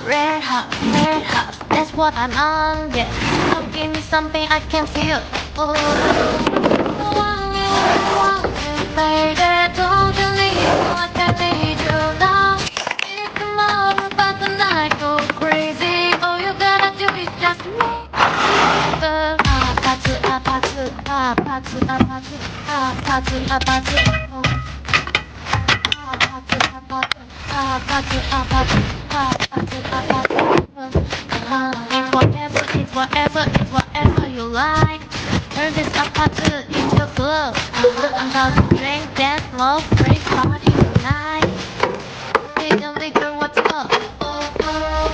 Red hot, that's what I'm on, yeah. So give me something I can feel. Oh, baby, don't you need me like I need you now? It's tomorrow, but the night go crazy. All you gotta do is just me. 아파트, 아파트, 아파트, 아파트, 아파트, 아파트. 아파트, 아파트, 아파트, 아파트, 아파트, 아파트. It's whatever, it's whatever you like. Turn this apart into club. I'm about to drink, dance, love, break, party tonight. Bigger, what's up?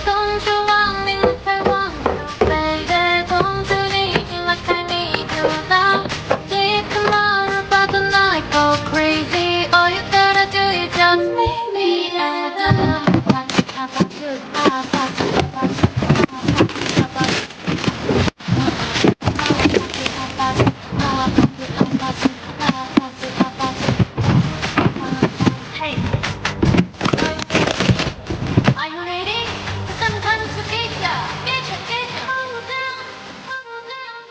Don't you want me like I want you, baby? Don't you need me like I need you now? Say it tomorrow, but the night go crazy. All you gotta do is just meet me at the Hey, are you ready? Sometimes you get ya, follow down, follow down.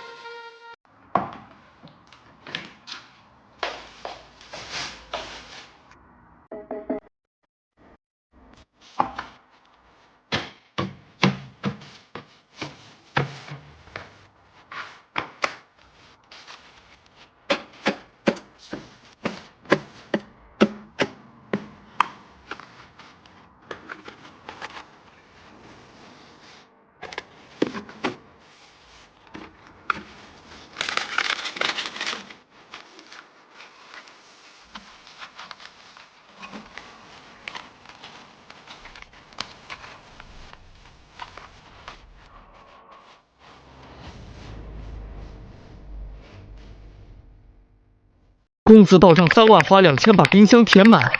公司到账3万，花2000把冰箱填满。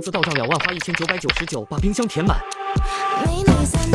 次到账2万花1999，把冰箱填满。迷你三